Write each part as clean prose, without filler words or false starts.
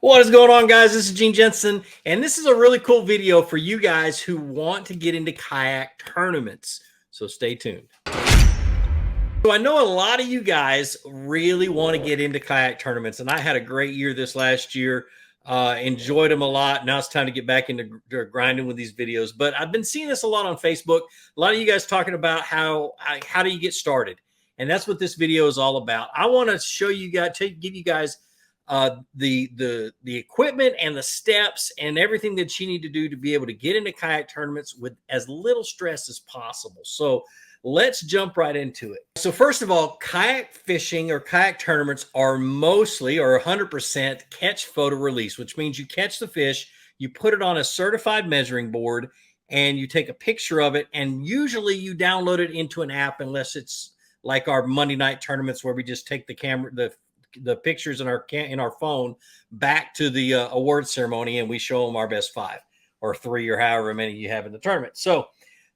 What is going on, guys? This is Gene Jensen, and this is a really cool video for you guys who want to get into kayak tournaments. So stay tuned. So I know a lot of you guys really want to get into kayak tournaments, and I had a great year this last year. Enjoyed them a lot. Now it's time to get back into grinding with these videos. But I've been seeing this a lot on Facebook. A lot of you guys talking about how do you get started, and that's what this video is all about. I want to show you guys, give you guys the equipment and the steps and everything that you need to do to be able to get into kayak tournaments with as little stress as possible. So let's jump right into it. So first of all, kayak fishing or kayak tournaments are mostly or 100% catch photo release, which means you catch the fish, you put it on a certified measuring board, and you take a picture of it, and usually you download it into an app, unless it's like our Monday night tournaments where we just take the camera, the pictures in our phone back to the award ceremony, and we show them our best 5 or 3 or however many you have in the tournament. So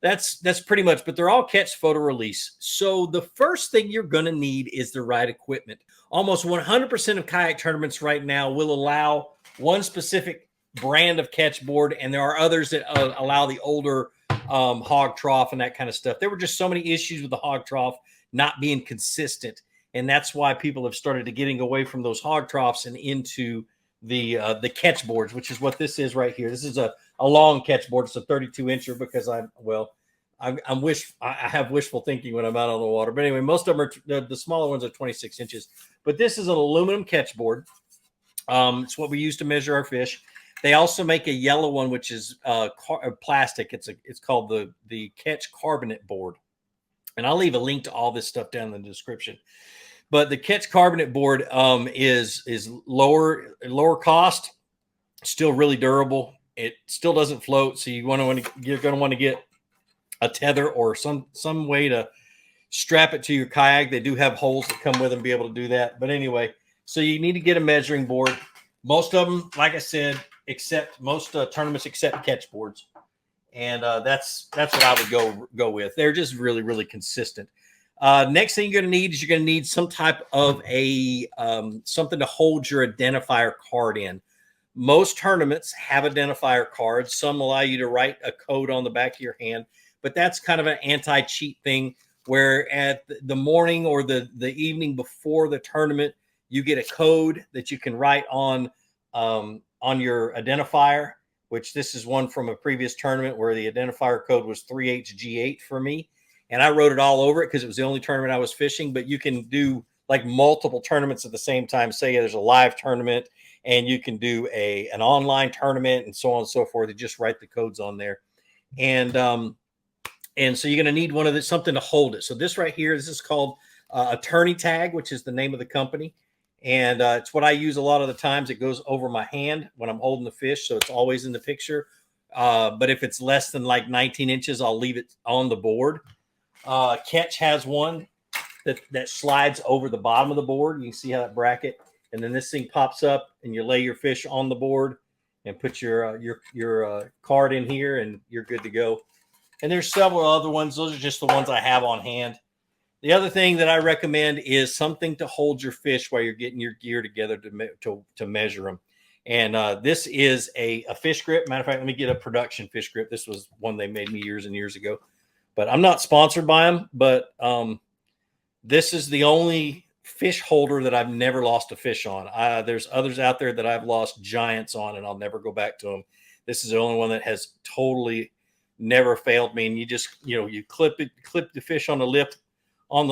that's pretty much, but they're all catch photo release. So the first thing you're going to need is the right equipment. Almost 100% of kayak tournaments right now will allow one specific brand of catch board, and there are others that allow the older hog trough and that kind of stuff. There were just so many issues with the hog trough not being consistent, and that's why people have started to getting away from those hog troughs and into the catch boards, which is what this is right here. This is a long catch board. It's a 32-incher because I have wishful thinking when I'm out on the water. But anyway, most of them are the smaller ones are 26 inches. But this is an aluminum catch board. It's what we use to measure our fish. They also make a yellow one, which is plastic. It's called the catch carbonate board. And I'll leave a link to all this stuff down in the description. But the catch carbonate board is lower cost, still really durable. It still doesn't float, so you're going to want to get a tether or some way to strap it to your kayak. They do have holes that come with them to be able to do that. But anyway, so you need to get a measuring board. Most of them, like I said, most tournaments accept catch boards, and that's what I would go with. They're just really, really consistent. Next thing you're going to need is you're going to need some type of something to hold your identifier card in. Most tournaments have identifier cards. Some allow you to write a code on the back of your hand, but that's kind of an anti-cheat thing where at the morning or the evening before the tournament, you get a code that you can write on your identifier, which this is one from a previous tournament where the identifier code was 3HG8 for me. And I wrote it all over it because it was the only tournament I was fishing. But you can do like multiple tournaments at the same time. Say there's a live tournament, and you can do an online tournament and so on and so forth. You just write the codes on there. And so you're going to need something to hold it. So this right here, this is called Attorney Tag, which is the name of the company. And it's what I use a lot of the times. It goes over my hand when I'm holding the fish, so it's always in the picture. But if it's less than like 19 inches, I'll leave it on the board. Catch has one that slides over the bottom of the board. You can see how that bracket, and then this thing pops up, and you lay your fish on the board and put your card in here, and you're good to go. And there's several other ones. Those are just the ones I have on hand. The other thing that I recommend is something to hold your fish while you're getting your gear together to measure them. And this is a fish grip. Matter of fact, let me get a production fish grip. This was one they made me years and years ago. But I'm not sponsored by them, but this is the only fish holder that I've never lost a fish on. There's others out there that I've lost giants on, and I'll never go back to them. This is the only one that has totally never failed me. And you just, you clip the fish on the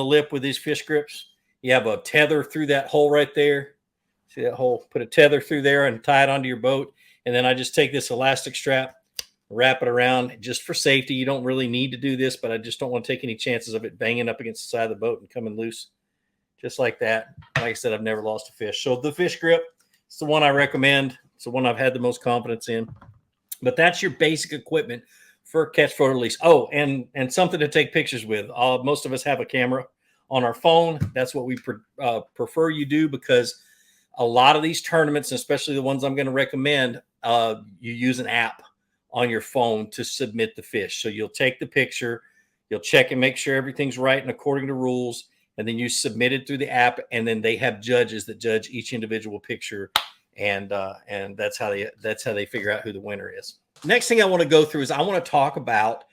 lip with these fish grips. You have a tether through that hole right there. See that hole? Put a tether through there and tie it onto your boat. And then I just take this elastic strap, wrap it around just for safety. You don't really need to do this, but I just don't want to take any chances of it banging up against the side of the boat and coming loose. Just like that. Like I said, I've never lost a fish. So the fish grip, it's the one I recommend. It's the one I've had the most confidence in. But that's your basic equipment for catch photo release. Oh, and something to take pictures with. Most of us have a camera on our phone. That's what we prefer you do, because a lot of these tournaments, especially the ones I'm going to recommend, you use an app on your phone to submit the fish. So you'll take the picture, you'll check and make sure everything's right and according to rules, and then you submit it through the app, and then they have judges that judge each individual picture, and that's how they figure out who the winner is. Next thing I want to go through is I want to talk about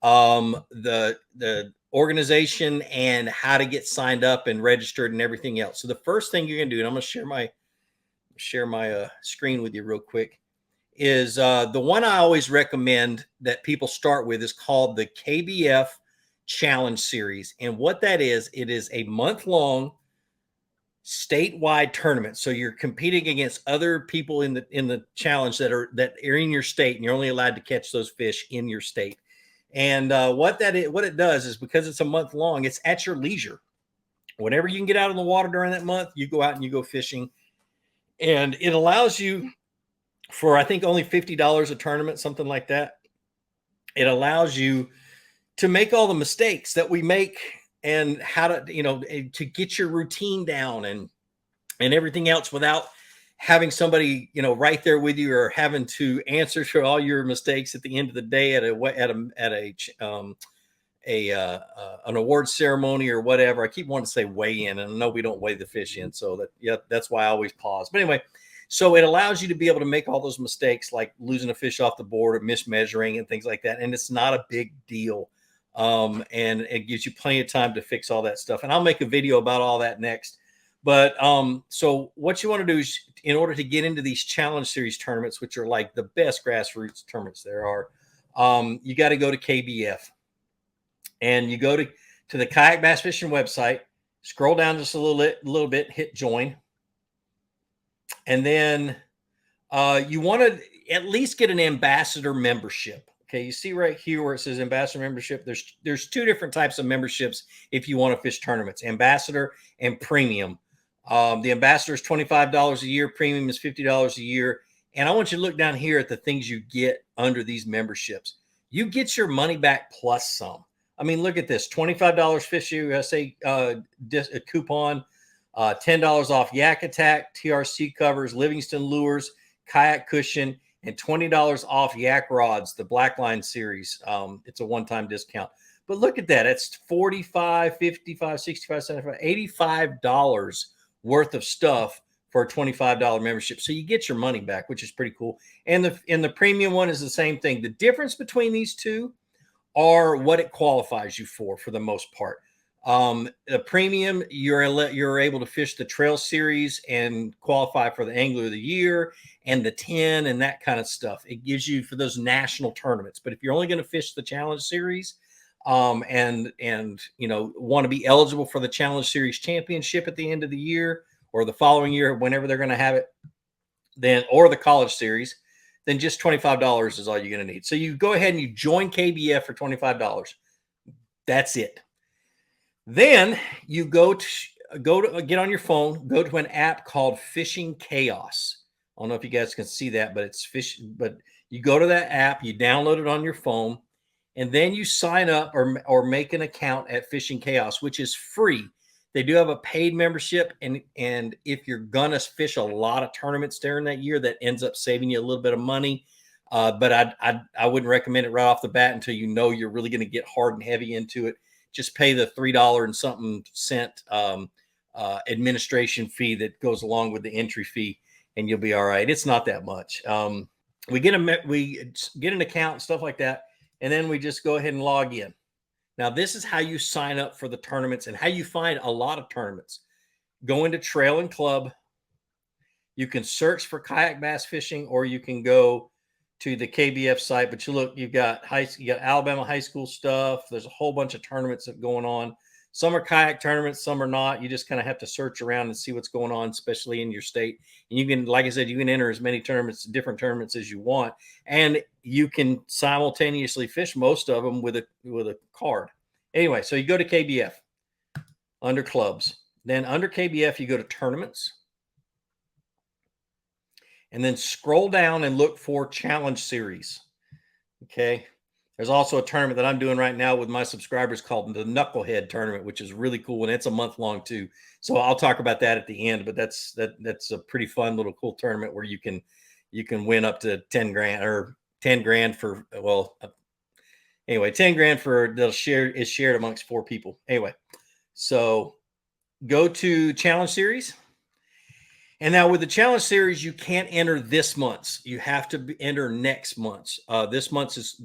the organization and how to get signed up and registered and everything else. So the first thing you're gonna do, and I'm gonna share my screen with you real quick, is the one I always recommend that people start with is called the KBF Challenge Series. And what that is, it is a month-long statewide tournament. So you're competing against other people in the challenge that are in your state, and you're only allowed to catch those fish in your state. And what it does is, because it's a month long, it's at your leisure. Whenever you can get out in the water during that month, you go out and you go fishing. And it allows you, for I think only $50 a tournament, something like that, it allows you to make all the mistakes that we make, and how to, to get your routine down and everything else without having somebody, right there with you, or having to answer for all your mistakes at the end of the day at an award ceremony or whatever. I keep wanting to say weigh in, and I know we don't weigh the fish in, so that's why I always pause. But anyway, so it allows you to be able to make all those mistakes, like losing a fish off the board or mismeasuring and things like that, and it's not a big deal. And it gives you plenty of time to fix all that stuff. And I'll make a video about all that next. But so what you want to do is, in order to get into these Challenge Series tournaments, which are like the best grassroots tournaments there are, you got to go to KBF, and you go to the Kayak Bass Fishing website, scroll down just a little bit, hit join, and then you want to at least get an ambassador membership. Okay, you see right here where it says ambassador membership. There's two different types of memberships if you want to fish tournaments: ambassador and premium. The ambassador is $25 a year. Premium is $50 a year. And I want you to look down here at the things you get under these memberships. You get your money back plus some. I mean, look at this: $25 Fish USA a coupon, $10 off Yak Attack, TRC covers, Livingston lures, kayak cushion, and $20 off Yak rods, the Blackline series. It's a one-time discount. But look at that. It's $45, $55, $65, $75, $85 worth of stuff for a $25 membership. So you get your money back, which is pretty cool. And the premium one is the same thing. The difference between these two are what it qualifies you for the most part. The premium, you're able to fish the Trail Series and qualify for the Angler of the Year and the 10 and that kind of stuff. It gives you for those national tournaments. But if you're only going to fish the Challenge Series, and want to be eligible for the Challenge Series Championship at the end of the year or the following year, whenever they're going to have it, then, or the College Series, then just $25 is all you're going to need. So you go ahead and you join KBF for $25. That's it. Then you go to get on your phone, go to an app called Fishing Chaos. I don't know if you guys can see that, but it's but you go to that app, you download it on your phone, and then you sign up or make an account at Fishing Chaos, which is free. They do have a paid membership, and if you're gonna fish a lot of tournaments during that year, that ends up saving you a little bit of money. But I wouldn't recommend it right off the bat until you know you're really going to get hard and heavy into it. Just pay the $3 and something cent administration fee that goes along with the entry fee, and you'll be all right. It's not that much. We get an account and stuff like that, and then we just go ahead and log in. Now, this is how you sign up for the tournaments and how you find a lot of tournaments. Go into Trail and Club. You can search for kayak bass fishing, or you can go to the KBF site. But you've got Alabama high school stuff. There's a whole bunch of tournaments going on. Some are kayak tournaments, some are not. You just kind of have to search around and see what's going on, especially in your state. And you can, like I said, you can enter as many different tournaments as you want, and you can simultaneously fish most of them with a card. Anyway, so you go to KBF under clubs. Then under KBF, you go to tournaments, and then scroll down and look for Challenge Series. Okay. There's also a tournament that I'm doing right now with my subscribers called the Knucklehead Tournament, which is really cool, and it's a month long too. So I'll talk about that at the end. But that's a pretty fun little cool tournament where you can win up to 10 grand or 10 grand for anyway, 10 grand is shared amongst 4 people. Anyway, so go to Challenge Series. And now with the challenge series, you can't enter this month's. You have to enter next month's. This month's is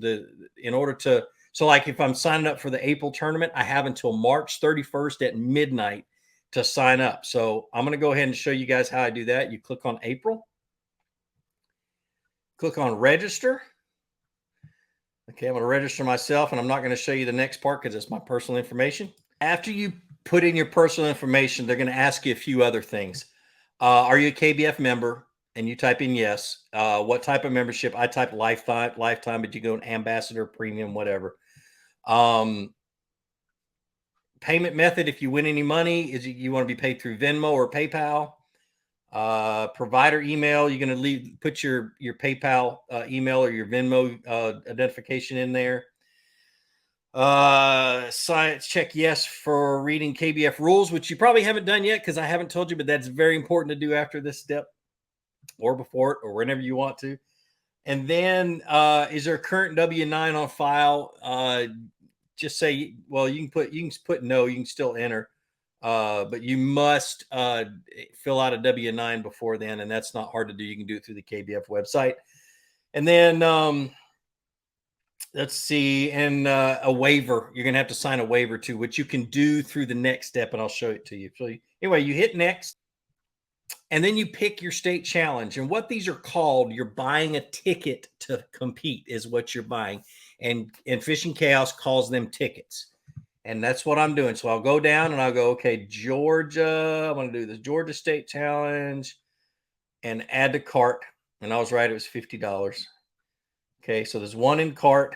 in order to, so like if I'm signing up for the April tournament, I have until March 31st at midnight to sign up. So I'm going to go ahead and show you guys how I do that. You click on April, click on register. Okay, I'm going to register myself, and I'm not going to show you the next part because it's my personal information. After you put in your personal information, they're going to ask you a few other things. Are you a KBF member? And you type in yes. What type of membership? I type lifetime, but you go an ambassador, premium, whatever. Payment method, if you win any money, is you want to be paid through Venmo or PayPal. Provider email, you're going to put your PayPal email or your Venmo identification in there. Science check yes for reading KBF rules, which you probably haven't done yet because I haven't told you, but that's very important to do after this step or before it or whenever you want to. And then is there a current W-9 on file? Just say, well, you can put no, you can still enter. But you must fill out a W-9 before then, and that's not hard to do. You can do it through the KBF website. And then let's see, and a waiver. You're going to have to sign a waiver too, which you can do through the next step, and I'll show it to you. So anyway, you hit next, and then you pick your state challenge. And what these are called, you're buying a ticket to compete is what you're buying. And Fishing Chaos calls them tickets. And that's what I'm doing. So I'll go down and I'll go, okay, Georgia. I want to do this Georgia State Challenge and add to cart. And I was right. It was $50. Okay. So there's one in cart.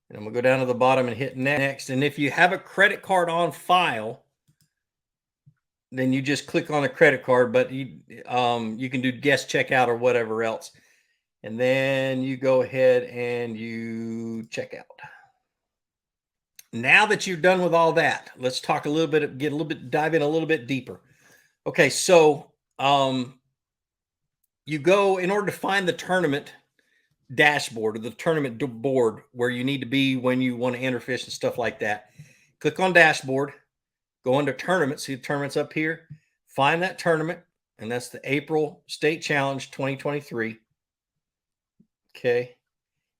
And I'm going to go down to the bottom and hit next. And if you have a credit card on file, then you just click on a credit card, but you can do guest checkout or whatever else. And then you go ahead and you check out. Now that you're done with all that, let's talk a little bit, dive in a little bit deeper. Okay, so you go, in order to find the tournament dashboard or the tournament board where you need to be when you want to enter fish and stuff like that, click on dashboard, go under tournament, see the tournament's up here, find that tournament, and that's the April State Challenge 2023. Okay,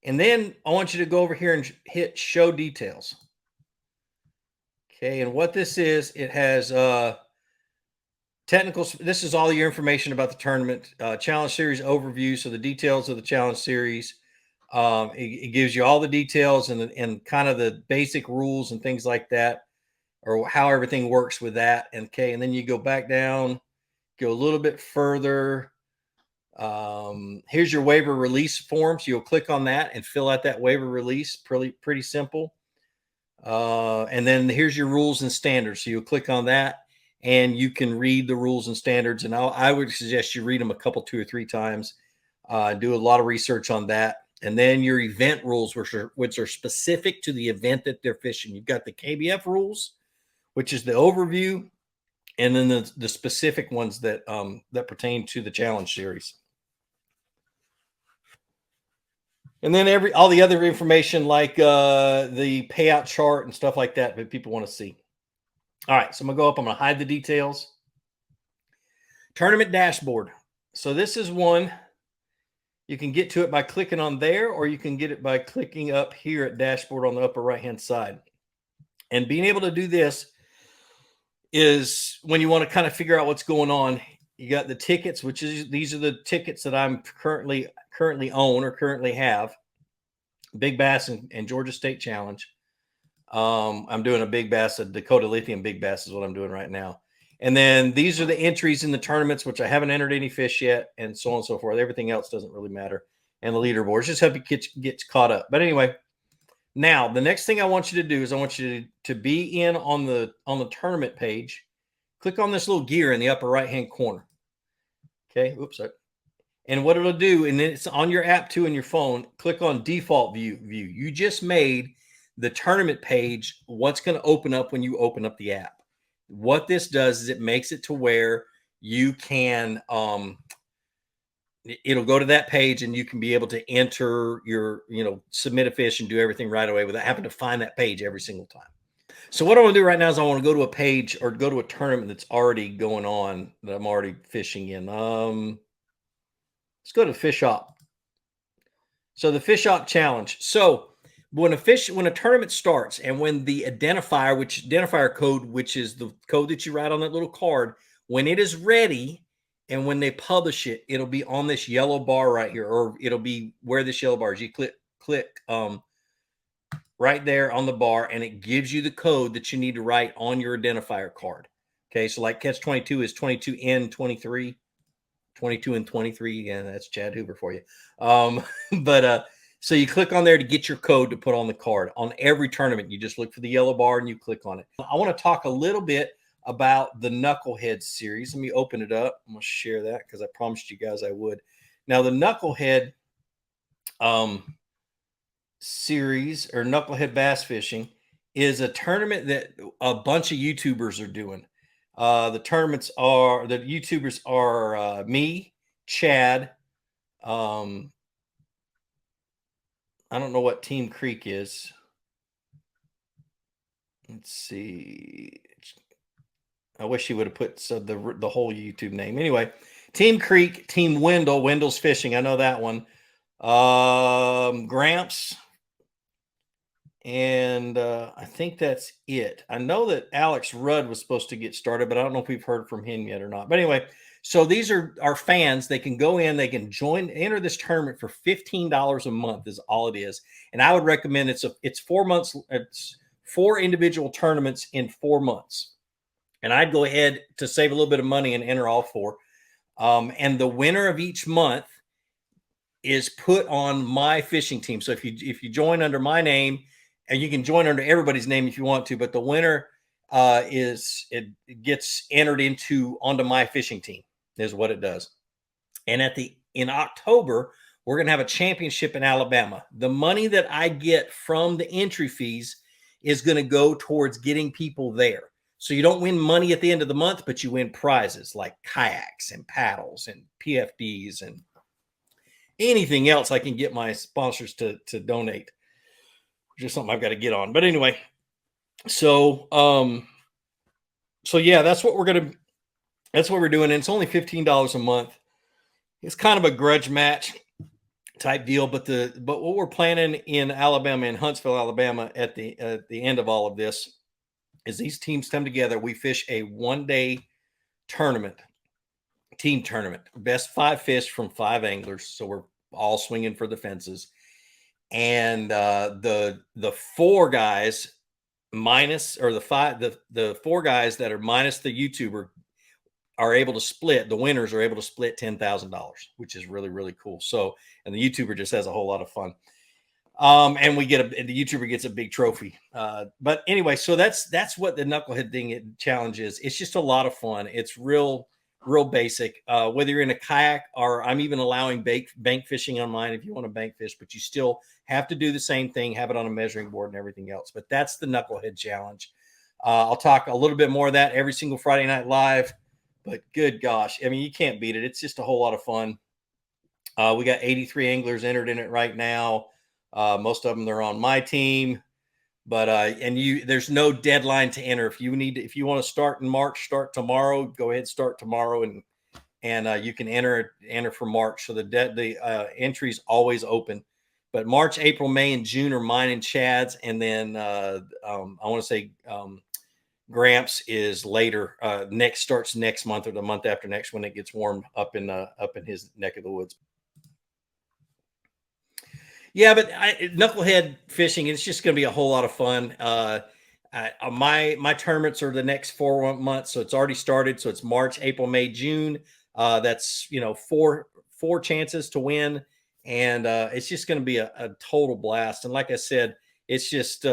and then I want you to go over here and hit show details. Okay, and what this is, it has technical. This is all your information about the tournament, challenge series overview. So the details of the challenge series. It gives you all the details and kind of the basic rules and things like that, or how everything works with that. And okay, and then you go back down, go a little bit further. Here's your waiver release form. So you'll click on that and fill out that waiver release. Pretty simple. And then here's your rules and standards. So you'll click on that and you can read the rules and standards. And I would suggest you read them a couple, 2 or 3 times, do a lot of research on that. And then your event rules, which are specific to the event that they're fishing. You've got the KBF rules, which is the overview, and then the specific ones that pertain to the challenge series. And then all the other information like the payout chart and stuff like that that people want to see. All right, so I'm going to go up. I'm going to hide the details. Tournament dashboard. So this is one. You can get to it by clicking on there, or you can get it by clicking up here at dashboard on the upper right-hand side. And being able to do this is when you want to kind of figure out what's going on. You got the tickets, which is these are the tickets that I'm currently own or currently have. Big Bass and Georgia State Challenge. I'm doing a Big Bass, a Dakota Lithium Big Bass is what I'm doing right now. And then these are the entries in the tournaments, which I haven't entered any fish yet, and so on and so forth. Everything else doesn't really matter. And the leaderboards just help you get caught up. But anyway, now the next thing I want you to do is I want you to be in on the tournament page. Click on this little gear in the upper right-hand corner. Okay, oops, sorry. And what it'll do, and then it's on your app too in your phone, click on default view. You just made the tournament page what's going to open up when you open up the app. What this does is it makes it to where you can, it'll go to that page and you can be able to enter your, submit a fish and do everything right away without having to find that page every single time. So what I want to do right now is I want to go to a page or go to a tournament that's already going on that I'm already fishing in. Let's go to Fish Op. So the Fish Op Challenge. So when a tournament starts and when the identifier code, which is the code that you write on that little card, when it is ready and when they publish it, it'll be on this yellow bar right here, or it'll be where this yellow bar is. You click right there on the bar, and it gives you the code that you need to write on your identifier card. Okay, so like catch 22 is 22N23. 22 and 23. Yeah, that's Chad Hoover for you. But so you click on there to get your code to put on the card. On every tournament, you just look for the yellow bar and you click on it. I want to talk a little bit about the Knucklehead series. Let me open it up. I'm going to share that because I promised you guys I would. Now, the Knucklehead series, or Knucklehead Bass Fishing, is a tournament that a bunch of YouTubers are doing. The YouTubers are me, Chad. I don't know what Team Creek is. Let's see. I wish he would have put the whole YouTube name. Anyway, Team Creek, Team Wendell. Wendell's Fishing. I know that one. Gramps. And I think that's it. I know that Alex Rudd was supposed to get started, but I don't know if we've heard from him yet or not. But anyway, so these are our fans. They can go in, they can enter this tournament for $15 a month is all it is. And I would recommend it's 4 months. It's 4 individual tournaments in 4 months. And I'd go ahead to save a little bit of money and enter all 4. And the winner of each month is put on my fishing team. So if you join under my name, and you can join under everybody's name if you want to, but the winner gets entered onto my fishing team is what it does. And in October, we're going to have a championship in Alabama. The money that I get from the entry fees is going to go towards getting people there. So you don't win money at the end of the month, but you win prizes like kayaks and paddles and PFDs and anything else I can get my sponsors to donate. Just something I've got to get on. But anyway, so yeah, that's what we're doing. And it's only $15 a month. It's kind of a grudge match type deal, but what we're planning in Alabama, in Huntsville, Alabama, at the end of all of this is these teams come together. We fish a 1-day team tournament, best 5 fish from 5 anglers. So we're all swinging for the fences. And the 4 guys minus, or the 4 guys that are minus the YouTuber are able to split. The winners are able to split $10,000, which is really, really cool. So, and the YouTuber just has a whole lot of fun. And the YouTuber gets a big trophy. But anyway, so that's what the Knucklehead challenge is. It's just a lot of fun. It's real basic. Whether you're in a kayak, or I'm even allowing bank fishing on mine if you want to bank fish, but you still have to do the same thing, have it on a measuring board and everything else. But that's the Knucklehead challenge. I'll talk a little bit more of that every single Friday night live, but good gosh, I mean, you can't beat it. It's just a whole lot of fun. We got 83 anglers entered in it right now. Most of them, they're on my team. But there's no deadline to enter. If you want to start in March, start tomorrow. Go ahead, start tomorrow, and you can enter for March. So the entry is always open. But March, April, May, and June are mine and Chad's, and then I want to say Gramps is later. Starts next month or the month after next when it gets warm up in his neck of the woods. Yeah, but Knucklehead fishing, it's just going to be a whole lot of fun. My tournaments are the next 4 months, so it's already started. So it's March, April, May, June. That's 4 chances to win, and it's just going to be a total blast. And like I said, it's just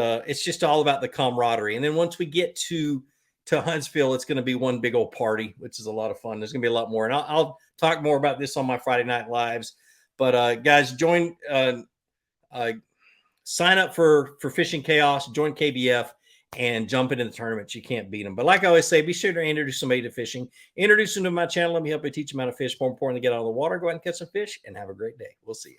all about the camaraderie. And then once we get to Huntsville, it's going to be one big old party, which is a lot of fun. There's going to be a lot more, and I'll talk more about this on my Friday night lives. But guys, join. Sign up for Fishing Chaos, join KBF, and jump into the tournaments. You can't beat them. But like I always say, be sure to introduce somebody to fishing. Introduce them to my channel. Let me help you teach them how to fish. More importantly, get out of the water, go ahead and catch some fish, and have a great day. We'll see you.